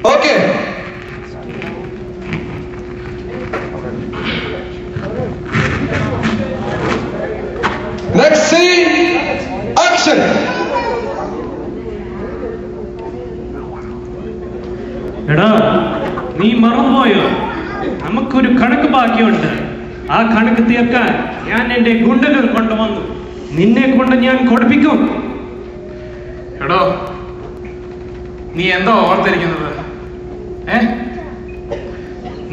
Okay. Next scene, action. എടാ, നീ മറന്നുപോയോ? നമുക്കൊരു കണക്ക് ബാക്കിയുണ്ട്. ആ കണക്ക് തീർക്കാൻ ഞാൻ എന്റെ ഗുണ്ടകൾ കൊണ്ടുവന്നു. നിന്നെ കൊണ്ട് ഞാൻ കൊടുപ്പിക്കും. എടോ, നീ എന്തോ ഓർത്തിരിക്കുന്നത്?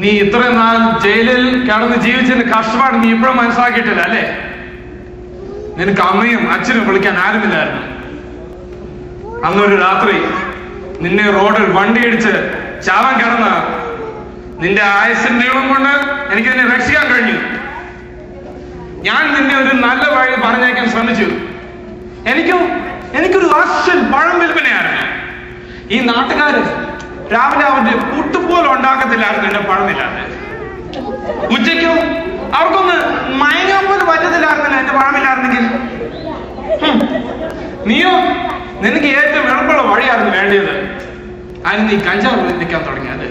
നീ ഇത്രയും നാൾ ജയിലിൽ കിടന്ന് ജീവിച്ചതിന്റെ കഷ്ടപ്പാട് നീ ഇപ്പോഴും മനസ്സിലാക്കിയിട്ടില്ല അല്ലേ? നിനക്ക് അമ്മയും അച്ഛനും വിളിക്കാൻ ആരുമില്ലായിരുന്നു. അന്നൊരു രാത്രി നിന്നെ റോഡിൽ വണ്ടിയിടിച്ച് ചാവാൻ കിടന്ന നിന്റെ ആയുസ്സിന്റെ നീളം കൊണ്ട് എനിക്ക് നിന്നെ രക്ഷിക്കാൻ കഴിഞ്ഞു. ഞാൻ നിന്നെ ഒരു നല്ല വഴി പറഞ്ഞേക്കാൻ ശ്രമിച്ചു. എനിക്കൊരു ലാസ്റ്റ് പഴം വിൽപ്പനയായിരുന്നു. ഈ നാട്ടുകാര് രാവിലെ അവരുടെ പുട്ടുപോലും ഉണ്ടാക്കത്തില്ലായിരുന്നു എന്റെ പഴമില്ലാതെ. ഉച്ചയ്ക്കും അവർക്കൊന്ന് മയങ്ങാൻ പോലും പറ്റത്തില്ലായിരുന്നില്ല എന്റെ പഴമില്ലായിരുന്നെങ്കിൽ. നീയോ, നിനക്ക് ഏറ്റവും എളുപ്പമുള്ള വഴിയായിരുന്നു വേണ്ടിയത്. അതിന് നീ കഞ്ചാവ് നിൽക്കാൻ തുടങ്ങിയത്.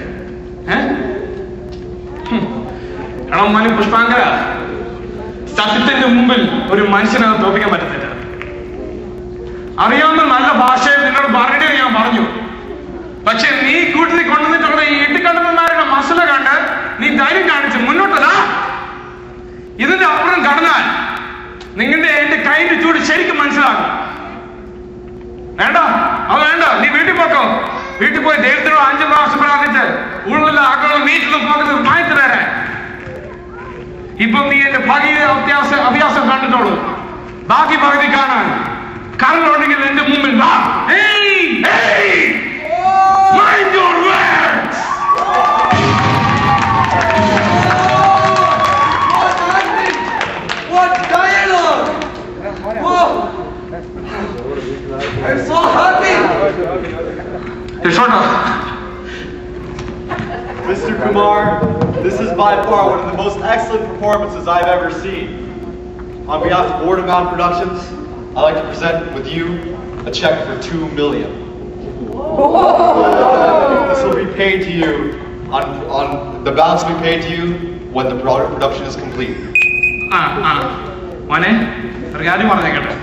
എടാ മനു പുഷ്പാങ്കര, സത്യത്തിന്റെ മുമ്പിൽ ഒരു മനുഷ്യനെ തോപ്പിക്കാൻ പറ്റത്തില്ല. അറിയാവുന്ന നല്ല ഭാഷയിൽ നിന്നോട് പറഞ്ഞിട്ട് ഞാൻ പറഞ്ഞു. പക്ഷെ നീ കൂട്ടി കൊണ്ടുവന്നിട്ടുള്ള ഈ ഇട്ടിക്കണ്ടന്മാരുടെ മസല കണ്ട് നീ ധൈര്യം കാണിച്ച് മുന്നോട്ടതാ. ഇതിന്റെ അപ്പുറം കടന്നാൽ നിങ്ങളുടെ എന്റെ കൈന്റെ ചൂട് ശരിക്കും മനസ്സിലാക്കും. വേണ്ട, അത് വേണ്ട. നീ വീട്ടിൽ പോക്കോ. വീട്ടിൽ പോയി ദൈവത്തിനോ 5 പ്രാവശ്യം പ്രാർത്ഥിച്ച് ഉള്ളിലുള്ള ആക്കളും നീറ്റിലും പോകുന്നത് മാറ്റി തരാൻ. ഇപ്പം നീ എന്റെ പകുതി അഭ്യാസം കണ്ടിട്ടുള്ളൂ. ബാക്കി പകുതി കാണാൻ കടലുണ്ടെങ്കിൽ എന്റെ മുമ്പിൽ വാ. Mind your words. What dialogue! Whoa! I'm so happy. Mr. Kumar, this is by far one of the most excellent performances I've ever seen. On behalf of Borderbound Productions, I'd like to present with you a check for $2 million. This will be paid to you on the balance will be paid to you when the production is complete. മോനെ, ഒരു കാര്യം പറഞ്ഞേക്കട്ടെ.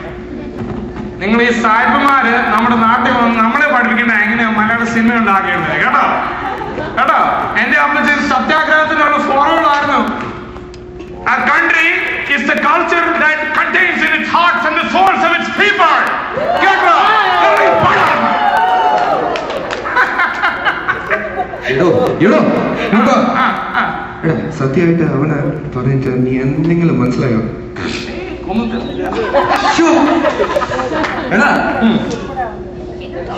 നിങ്ങൾ ഈ സാഹിബന്മാര് നമ്മുടെ നാട്ടിൽ വന്ന് നമ്മളെ പഠിപ്പിക്കേണ്ട എങ്ങനെയാ മലയാള സിനിമ ഉണ്ടാക്കേണ്ടത്. കേട്ടോ കേട്ടോ, എന്റെ അമ്മച്ചി സത്യാഗ്രഹത്തിനുള്ള ഫോറോളായിരുന്നു. A country is the culture that contains in its hearts and the souls of its people. കേട്ടോ? സത്യമായിട്ട് അവനെ പറഞ്ഞിട്ട് നീ എന്തെങ്കിലും മനസ്സിലായോ?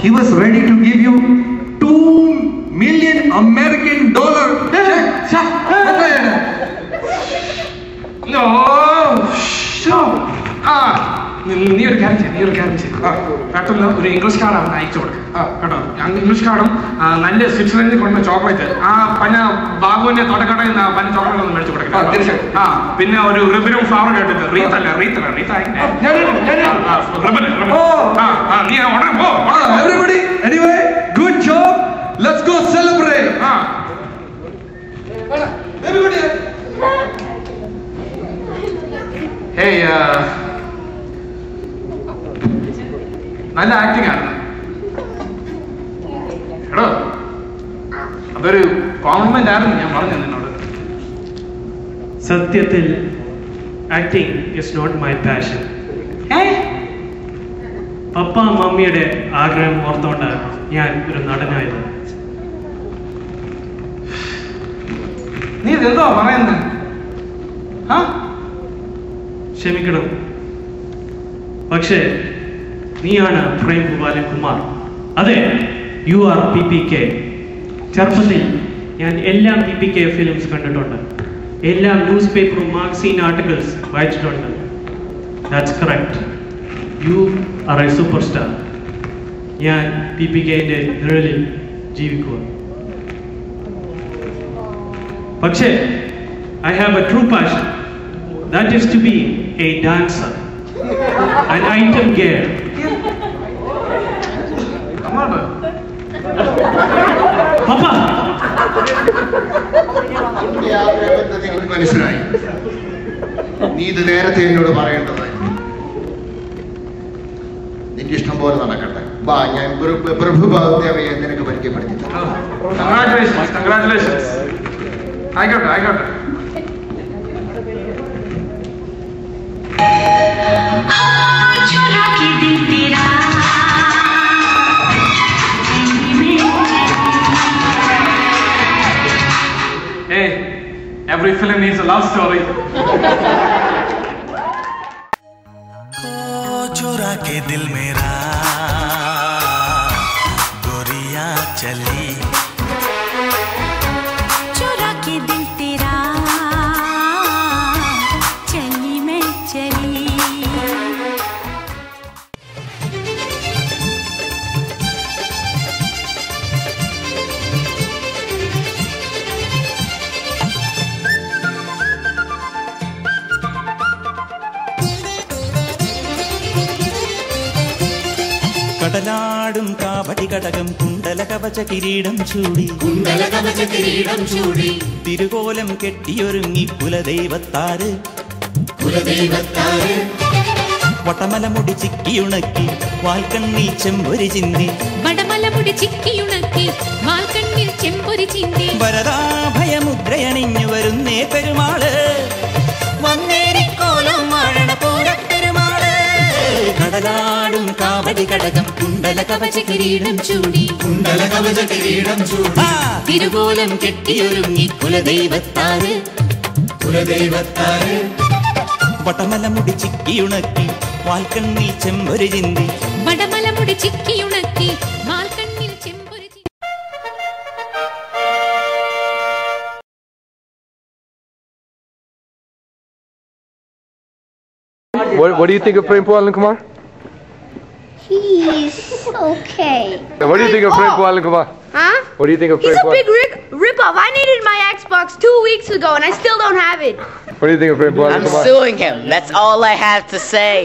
He was ready to give you $2 million American dollar. No. നീ ഒരു കാര്യം ചെയ്യും. പെട്ടെന്ന് ഒരു ഇംഗ്ലീഷ് കാർഡ് അവൻ അയച്ചു കൊടുക്കും കേട്ടോ. ഇംഗ്ലീഷ് കാർഡും നല്ല സ്വിറ്റ്സർലൻഡിൽ കൊണ്ടുവന്ന ചോക്ലേറ്റ്, ആ പന ബാബുവിന്റെ തൊട്ടക്കടയിൽ നിന്ന് പന ചോക്ലേറ്റ് ഒന്ന് മേടിച്ചു കൊടുക്കാം. പിന്നെ ഒരു റിബനും ഫ്ലവർ കേട്ടിട്ട് റീത്തല്ല നീ ഉടനെ പോ. Everybody, anyway, good job. Let's go celebrate. Everybody. Hey, നല്ല ആക്ടിംഗ് ആണ് എടോ. അതൊരു കോംപ്ലിമെന്റ് ആയിരുന്നു ഞാൻ പറഞ്ഞു നിന്നോട്. സത്യത്തിൽ acting is not my passion. പപ്പ മമ്മിയുടെ ആഗ്രഹം ഓർത്തോണ്ടാണ് ഞാൻ ഒരു നടനായത്. നീ ഇതെന്തോ പറയുന്നത്? ക്ഷമിക്കണം, പക്ഷേ നീയാണ് പ്രേം കുമാർ. അതെ, യു ആർ PPK. ചെറുപ്പത്തിൽ ഞാൻ എല്ലാ PPK ഫിലിംസ് കണ്ടിട്ടുണ്ട്. എല്ലാ ന്യൂസ് പേപ്പറും മാഗസീൻ ആർട്ടിക്കിൾസ് വായിച്ചിട്ടുണ്ട്. That's correct. You are A super star. ഞാൻ PPKന്റെ നിഴലിൽ ജീവിക്കുക. പക്ഷേ I have a true passion. That is to be a dancer, an item girl. Papa, മനസ്സിലായി. നീ ഇത് നേരത്തെ എന്നോട് പറയേണ്ടത്. നിന്റെ ഇഷ്ടം പോലെ നടക്കട്ടെ. ബാ, ഞാൻ പ്രഭുദേവയെ നിനക്ക് പരിചയപ്പെടുത്തി. ആയിക്കോട്ടെ. Hey, every film needs a love story. चुरा के दिल मेरा गोरिया चली, चुरा के दिल तेरा चली मैं चली. കടലാടും കാവടി കടകം കുണ്ടല കവച കിരീടം ചൂടി തിരുകോലം കെട്ടിയൊരുങ്ങി കുലദൈവത്താറ് വടമലമുടി ചിക്കിയുണക്കി വാൽക്കണ്ണിൽ ചെമ്പൊരി ചിന്തി, വടമലമുടി ചിക്കിയുണക്കി വാൽക്കണ്ണിൽ ചെമ്പൊരി ചിന്തി. വരദാഭയമുദ്രയണിഞ്ഞു വരുന്നേ പെരുമാള്, വന്നേരിക്കോലം വാഴണ പൂരപ്പെരുമാള്. കടലാടും കാവടി കടകം കുണ്ടല കവച കിരീടം ചൂടി തിരുകോലം കെട്ടിയൊരുങ്ങി കുലദൈവത്താറ് വടമലമുടി ചിക്കിയുണക്കി വാൽക്കണ്ണിൽ ചെമ്പൊരി ചിന്തി, വടമലമുടി ചിക്കിയുണക്കി വാൽക്കണ്ണിൽ ചെമ്പൊരി ചിന്തി. What do you think of Prem Pawalan Kumar? He's okay. What do you think of Prem Pawalan Kumar? Huh? What do you think of Prem He's a Pawalan? big rip-off. I needed my Xbox 2 weeks ago and I still don't have it. What do you think of Prem Pawalan I'm Kumar? suing him. That's all I have to say.